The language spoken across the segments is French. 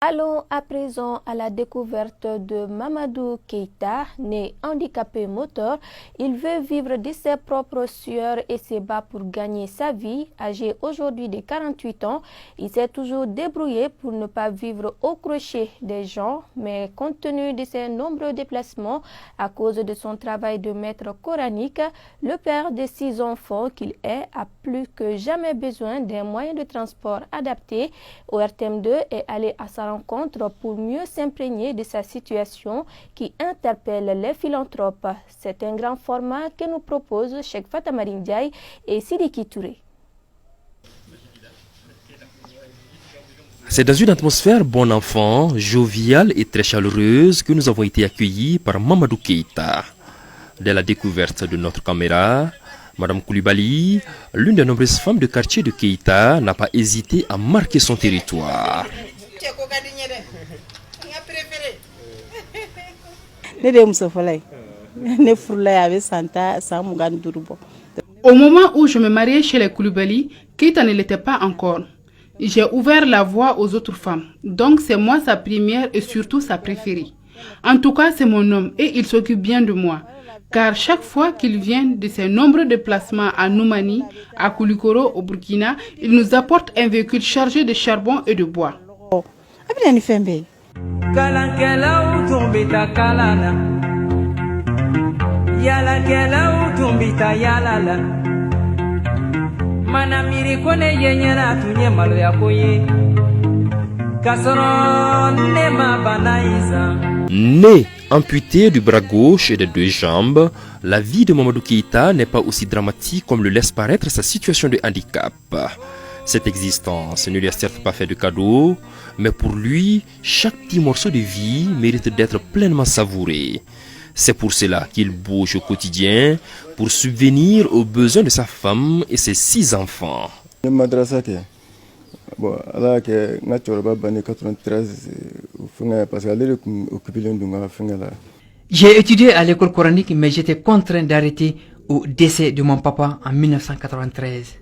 Allons à présent à la découverte de Mamadou Keïta, né handicapé moteur. Il veut vivre de ses propres sueurs et se bat pour gagner sa vie. Âgé aujourd'hui de 48 ans, il s'est toujours débrouillé pour ne pas vivre au crochet des gens, mais compte tenu de ses nombreux déplacements à cause de son travail de maître coranique, le père de 6 enfants qu'il est a plus que jamais besoin d'un moyen de transport adapté. ORTM2 est allé à sa rencontre pour mieux s'imprégner de sa situation qui interpelle les philanthropes. C'est un grand format que nous proposent Cheikh Fatamari Ndiaye et Sidiki Touré. C'est dans une atmosphère bon enfant, joviale et très chaleureuse que nous avons été accueillis par Mamadou Keïta. Dès la découverte de notre caméra, Madame Koulibaly, l'une des nombreuses femmes de quartier de Keïta, n'a pas hésité à marquer son territoire. Au moment où je me mariais chez les Koulibaly, Keïta ne l'était pas encore. J'ai ouvert la voie aux autres femmes. Donc c'est moi sa première et surtout sa préférée. En tout cas, c'est mon homme et il s'occupe bien de moi. Car chaque fois qu'il vient de ses nombreux déplacements à Noumani, à Koulikoro, au Burkina, il nous apporte un véhicule chargé de charbon et de bois. Né amputé du bras gauche et des 2 jambes, la vie de Mamadou Keïta n'est pas aussi dramatique comme le laisse paraître sa situation de handicap. Cette existence ne lui a certes pas fait de cadeau, mais pour lui, chaque petit morceau de vie mérite d'être pleinement savouré. C'est pour cela qu'il bouge au quotidien pour subvenir aux besoins de sa femme et ses 6 enfants. J'ai étudié à l'école coranique, mais j'étais contraint d'arrêter au décès de mon papa en 1993,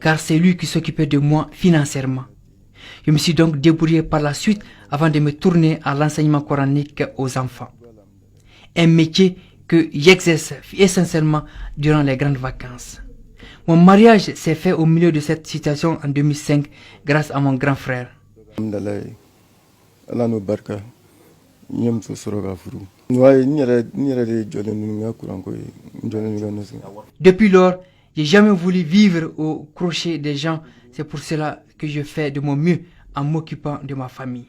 car c'est lui qui s'occupait de moi financièrement. Je me suis donc débrouillé par la suite avant de me tourner à l'enseignement coranique aux enfants. Un métier que j'exerce essentiellement durant les grandes vacances. Mon mariage s'est fait au milieu de cette situation en 2005 grâce à mon grand frère. Depuis lors, j'ai jamais voulu vivre au crochet des gens. C'est pour cela que je fais de mon mieux en m'occupant de ma famille.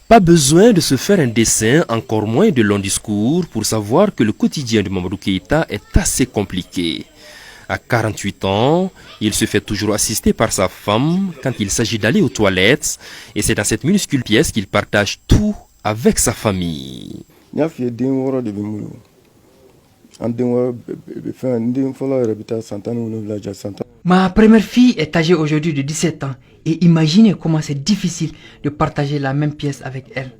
Pas besoin de se faire un dessin, encore moins de longs discours, pour savoir que le quotidien de Mamadou Keïta est assez compliqué. À 48 ans, il se fait toujours assister par sa femme quand il s'agit d'aller aux toilettes, et c'est dans cette minuscule pièce qu'il partage tout avec sa famille. Ma première fille est âgée aujourd'hui de 17 ans et imaginez comment c'est difficile de partager la même pièce avec elle.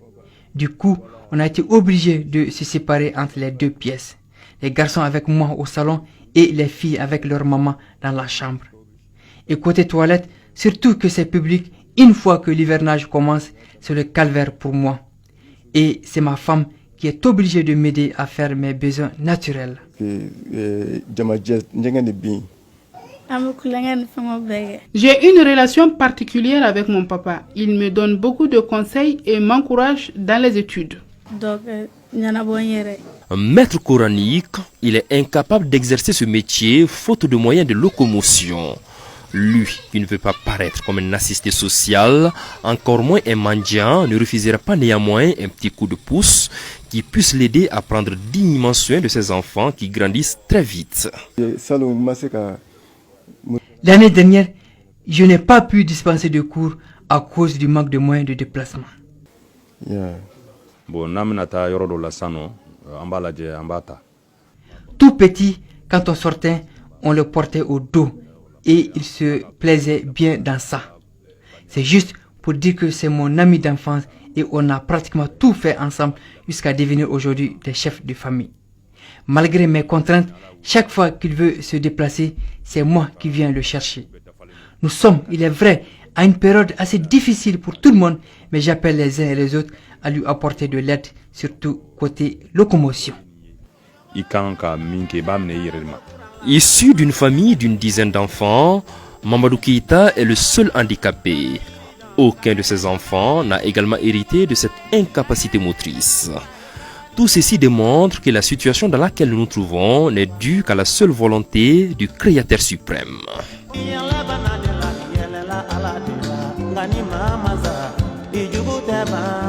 Du coup, on a été obligé de se séparer entre les 2 pièces. Les garçons avec moi au salon et les filles avec leur maman dans la chambre. Et côté toilette, surtout que c'est public, une fois que l'hivernage commence, c'est le calvaire pour moi. Et c'est ma femme qui est obligée de m'aider à faire mes besoins naturels. J'ai une relation particulière avec mon papa. Il me donne beaucoup de conseils et m'encourage dans les études. Maître coranique, il est incapable d'exercer ce métier faute de moyens de locomotion. Lui, qui ne veut pas paraître comme un assisté social, encore moins un mendiant, ne refusera pas néanmoins un petit coup de pouce qui puisse l'aider à prendre dignement soin de ses enfants qui grandissent très vite. L'année dernière, je n'ai pas pu dispenser de cours à cause du manque de moyens de déplacement. Tout petit, quand on sortait, on le portait au dos et il se plaisait bien dans ça. C'est juste pour dire que c'est mon ami d'enfance et on a pratiquement tout fait ensemble jusqu'à devenir aujourd'hui des chefs de famille. Malgré mes contraintes, chaque fois qu'il veut se déplacer, c'est moi qui viens le chercher. Nous sommes, il est vrai, à une période assez difficile pour tout le monde, mais j'appelle les uns et les autres à lui apporter de l'aide, surtout côté locomotion. Issu d'une famille d'une dizaine d'enfants, Mamadou Keïta est le seul handicapé. Aucun de ses enfants n'a également hérité de cette incapacité motrice. Tout ceci démontre que la situation dans laquelle nous nous trouvons n'est due qu'à la seule volonté du Créateur suprême. Ngani mama za ijugu teba